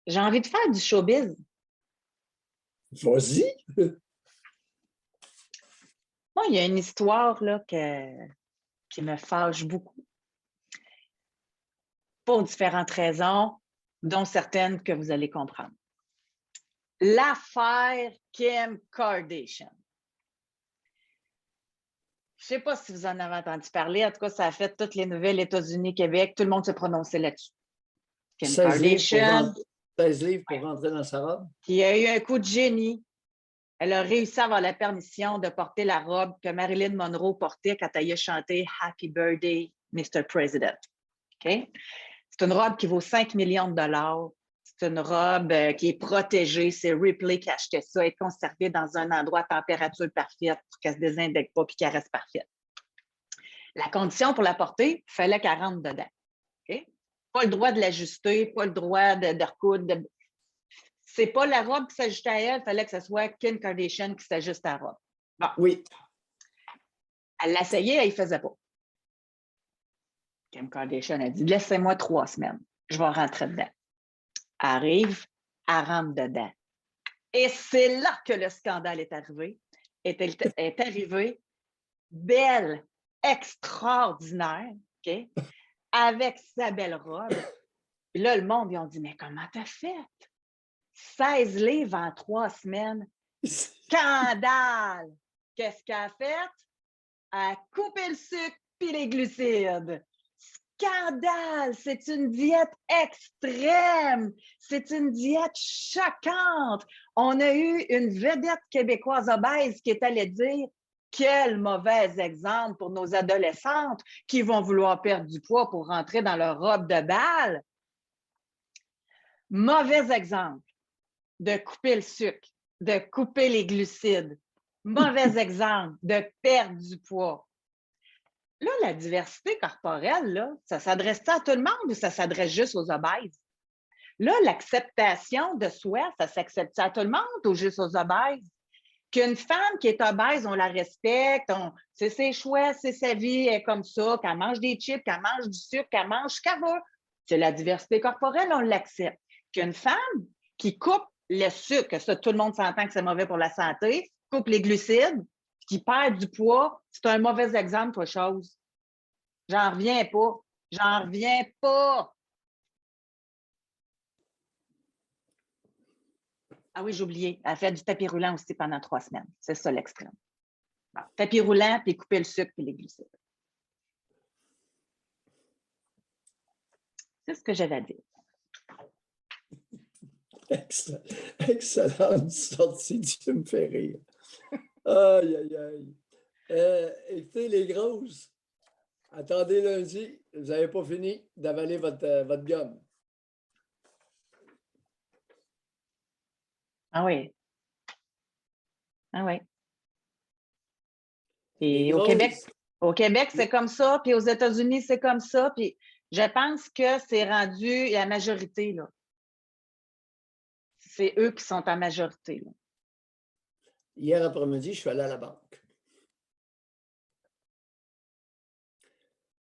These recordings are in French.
J'ai envie de faire du showbiz. Vas-y. Moi, il y a une histoire là, qui me fâche beaucoup pour différentes raisons, dont certaines que vous allez comprendre. L'affaire Kim Kardashian. Je ne sais pas si vous en avez entendu parler. En tout cas, ça a fait toutes les nouvelles États-Unis, Québec. Tout le monde s'est prononcé là-dessus. Kim 16 Kardashian, 16 livres pour rentrer dans sa robe. qui a eu un coup de génie. Elle a réussi à avoir la permission de porter la robe que Marilyn Monroe portait quand elle a chanté Happy Birthday, Mr. President. Okay? C'est une robe qui vaut 5 millions de dollars. C'est une robe qui est protégée. C'est Ripley qui a acheté ça. Elle est conservée dans un endroit à température parfaite pour qu'elle ne se désindègue pas et qu'elle reste parfaite. La condition pour la porter, il fallait qu'elle rentre dedans. Okay? Pas le droit de l'ajuster, pas le droit de recoudre. C'est pas la robe qui s'ajustait à elle, il fallait que ce soit Kim Kardashian qui s'ajuste à la robe. Bon. Oui. Elle l'essayait, elle ne faisait pas. Kim Kardashian a dit, laissez-moi 3 semaines, je vais rentrer dedans. Elle arrive, elle rentre dedans. Et c'est là que le scandale est arrivé. Est arrivé belle, extraordinaire, OK, avec sa belle robe. Puis là, le monde, ils ont dit, mais comment t'as fait? 16 livres en 3 semaines. Scandale! Qu'est-ce qu'elle a fait? Elle a coupé le sucre puis les glucides. Scandale! C'est une diète extrême. C'est une diète choquante. On a eu une vedette québécoise obèse qui est allée dire quel mauvais exemple pour nos adolescentes qui vont vouloir perdre du poids pour rentrer dans leur robe de bal. Mauvais exemple de couper le sucre, de couper les glucides. Mauvais exemple de perdre du poids. Là, la diversité corporelle, là, ça s'adresse à tout le monde ou ça s'adresse juste aux obèses? Là, l'acceptation de soi, ça s'accepte à tout le monde ou juste aux obèses? Qu'une femme qui est obèse, on la respecte, c'est ses choix, c'est sa vie, elle est comme ça, qu'elle mange des chips, qu'elle mange du sucre, qu'elle mange ce qu'elle veut. C'est la diversité corporelle, on l'accepte. Qu'une femme qui coupe le sucre, ça, tout le monde s'entend que c'est mauvais pour la santé, coupe les glucides, qui perd du poids, c'est un mauvais exemple pour chose. J'en reviens pas. J'en reviens pas. Ah oui, j'ai oublié. Elle a fait du tapis roulant aussi pendant 3 semaines. C'est ça l'extrême. Bon, tapis roulant, puis couper le sucre puis les glucides. C'est ce que j'avais à dire. Excellente sortie, tu me fais rire. Aïe, aïe, aïe. Écoutez, les grosses, attendez lundi, vous n'avez pas fini d'avaler votre gomme. Ah oui. Ah oui. Les Et grosses. au Québec, c'est comme ça, puis aux États-Unis, c'est comme ça, puis je pense que c'est rendu la majorité, là. C'est eux qui sont en majorité, là. Hier après-midi, je suis allé à la banque.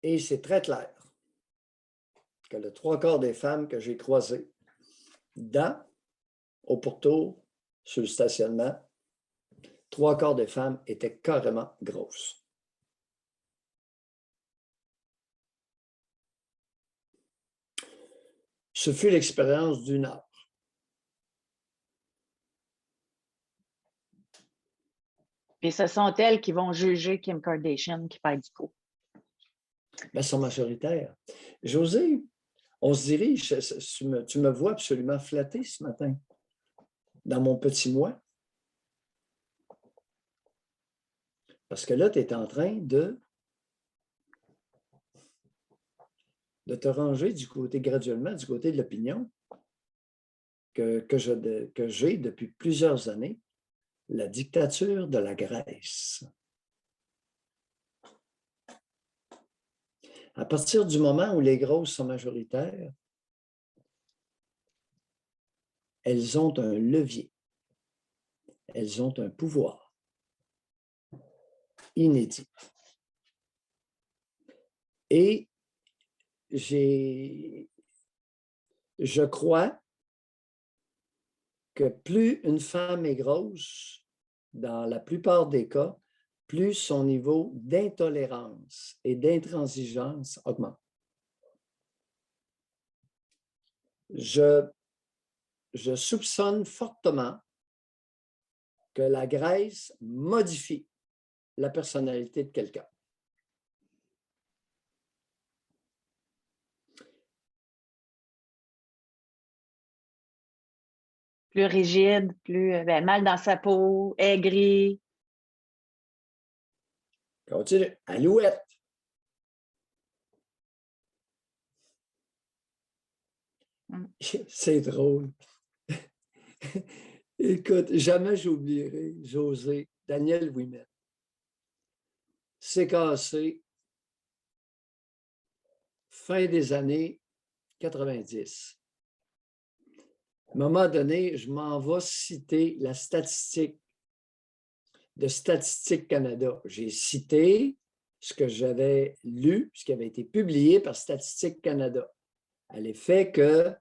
Et c'est très clair que le 3/4 des femmes que j'ai croisées au pourtour, sur le stationnement, 3/4 des femmes étaient carrément grosses. Ce fut l'expérience d'1 heure. Et ce sont elles qui vont juger Kim Kardashian qui perd du poids. Bien, elles sont majoritaires. José, on se dirige, tu me vois absolument flatté ce matin, dans mon petit moi. Parce que là, tu es en train de te ranger graduellement du côté de l'opinion que j'ai depuis plusieurs années, la dictature de la graisse. À partir du moment où les grosses sont majoritaires, elles ont un levier, elles ont un pouvoir inédit. Et je crois que plus une femme est grosse, dans la plupart des cas, plus son niveau d'intolérance et d'intransigeance augmente. Je soupçonne fortement que la graisse modifie la personnalité de quelqu'un. Plus rigide, plus mal dans sa peau, aigri. Continue. Alouette. C'est drôle. Écoute, jamais j'oublierai José, Daniel Ouimet. C'est cassé fin des années 90. À un moment donné, je m'en vais citer la statistique de Statistique Canada. J'ai cité ce que j'avais lu, ce qui avait été publié par Statistique Canada, à l'effet que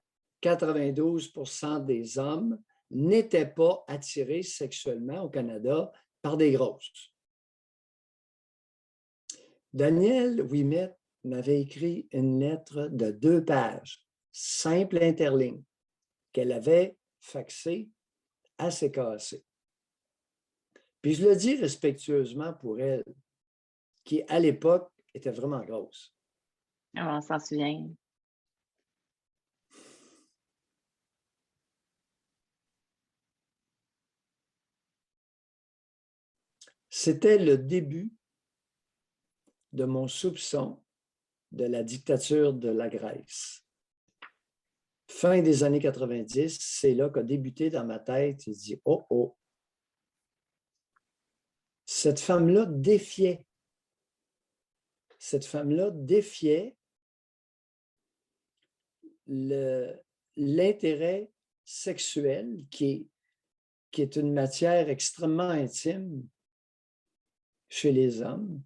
92% des hommes n'étaient pas attirés sexuellement au Canada par des grosses. Daniel Ouimet m'avait écrit une lettre de 2 pages, simple interligne, qu'elle avait faxée assez cassée. Puis je le dis respectueusement pour elle, qui à l'époque était vraiment grosse. Oh, on s'en souvient. C'était le début de mon soupçon de la dictature de la Grèce. Fin des années 90, c'est là qu'a débuté dans ma tête, je dis, oh, oh, cette femme-là défiait l'intérêt sexuel qui est une matière extrêmement intime chez les hommes.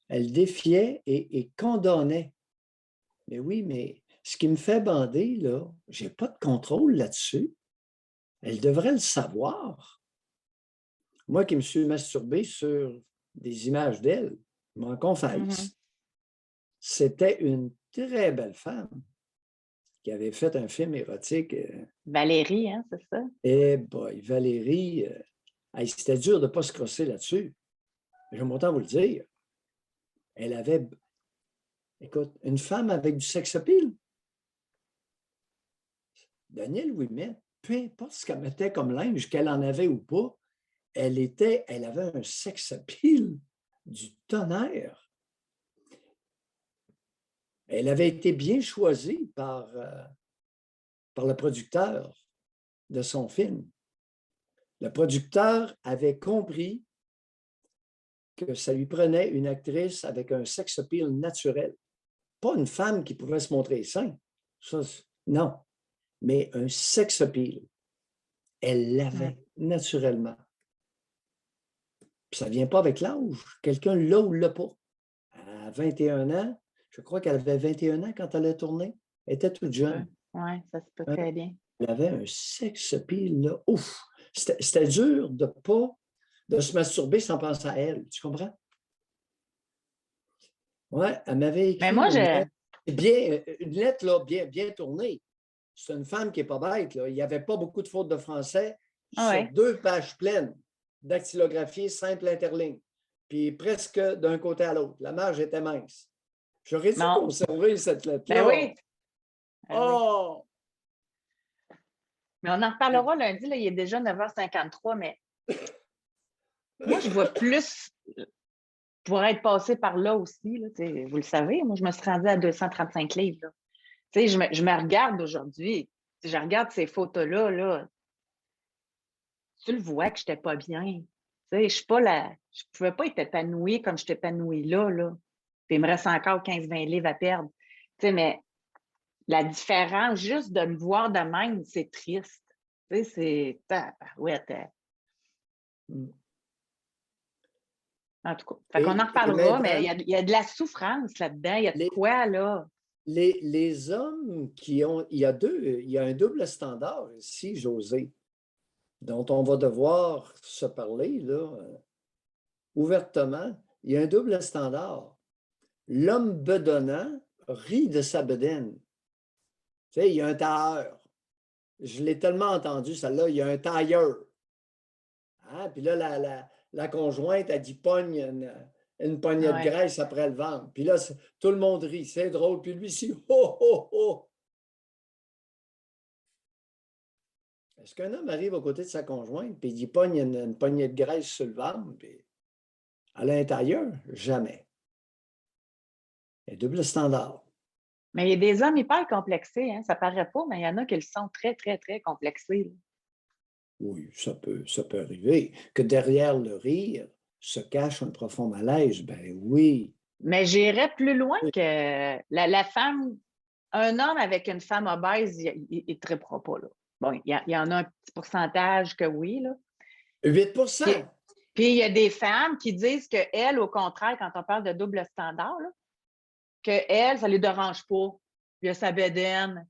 Elle défiait et condamnait. Mais oui, mais ce qui me fait bander, là, je n'ai pas de contrôle là-dessus. Elle devrait le savoir. Moi qui me suis masturbé sur des images d'elle, je m'en confesse. C'était une très belle femme qui avait fait un film érotique. Valérie, hein, c'est ça? Eh boy, Valérie, c'était dur de ne pas se crosser là-dessus. J'aime autant vous le dire. Elle avait, écoute, une femme avec du sex appeal. Daniel Ouimet, peu importe ce qu'elle mettait comme linge, qu'elle en avait ou pas, elle avait un sex appeal du tonnerre. Elle avait été bien choisie par le producteur de son film. Le producteur avait compris que ça lui prenait une actrice avec un sex appeal naturel. Pas une femme qui pouvait se montrer sain. Ça, non. Mais un sex appeal. Elle l'avait naturellement. Puis ça ne vient pas avec l'âge. Quelqu'un l'a ou l'a pas. À 21 ans, je crois qu'elle avait 21 ans quand elle a tourné. Elle était toute jeune. Oui, ça se peut très bien. Elle avait un sex appeal, là. Ouf! C'était dur de se masturber sans penser à elle. Tu comprends? Oui, elle m'avait écrit Mais moi, une lettre là, bien tournée. C'est une femme qui n'est pas bête. Là. Il n'y avait pas beaucoup de fautes de français sur 2 pages pleines dactylographiées simple interligne. Puis presque d'un côté à l'autre. La marge était mince. J'aurais dû conserver cette lettre-là. Ben oui. Oh! Mais on en reparlera lundi. Là, il est déjà 9h53, mais moi, je vois plus pour être passé par là aussi. Là, vous le savez, moi, je me suis rendue à 235 livres. Là. Je me regarde aujourd'hui. Je regarde ces photos-là. Là, tu le vois que je n'étais pas bien. Je ne pouvais pas être épanouie comme je suis épanouie là. Puis il me reste encore 15-20 livres à perdre. Mais la différence, juste de me voir de même, c'est triste. C'est... Ouais, en tout cas, on en reparlera, mais il y a de la souffrance là-dedans. Il y a de quoi, là? Les hommes qui ont... Il y a un double standard ici, José, dont on va devoir se parler là, ouvertement. Il y a un double standard. L'homme bedonnant rit de sa bedaine. Tu sais, il y a un tailleur. Je l'ai tellement entendu, celle-là, il y a un tailleur. Hein? Puis là, la conjointe, elle dit pogne une poignée de Ouais. graisse après le ventre. Puis là, tout le monde rit, c'est drôle. Puis lui, ici, ho, ho, ho. Est-ce qu'un homme arrive à côté de sa conjointe, puis il dit pogne une poignée de graisse sur le ventre, puis à l'intérieur? Jamais. Et double standard. Mais il y a des hommes hyper complexés, hein? Ça paraît pas, mais il y en a qui le sont très, très, très complexés, là. Oui, ça peut arriver. Que derrière le rire se cache un profond malaise, ben oui. Mais j'irais plus loin Oui. que la femme, un homme avec une femme obèse, il ne tripera pas, là. Bon, il y en a un petit pourcentage que oui, là. 8 Puis il y a des femmes qui disent qu'elles, au contraire, quand on parle de double standard, là, qu'elles, ça ne les dérange pas. Il y a sa bédaine.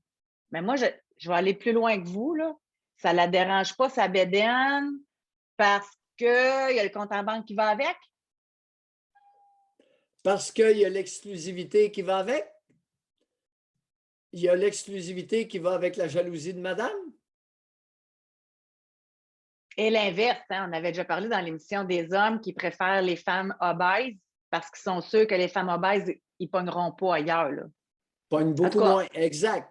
Mais moi, je vais aller plus loin que vous, là. Ça ne la dérange pas, sa bédaine, parce qu'il y a le compte en banque qui va avec. Parce qu'il y a l'exclusivité qui va avec. Il y a l'exclusivité qui va avec la jalousie de madame. Et l'inverse, hein, on avait déjà parlé dans l'émission des hommes qui préfèrent les femmes obèses parce qu'ils sont sûrs que les femmes obèses, ils ne pogneront pas ailleurs, là. Pogne En tout beaucoup cas, moins. Exact.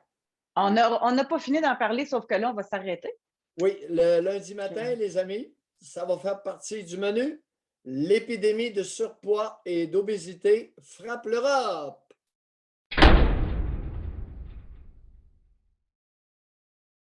on n'a pas fini d'en parler, sauf que là, on va s'arrêter. Oui, le lundi matin, les amis, ça va faire partie du menu. L'épidémie de surpoids et d'obésité frappe l'Europe.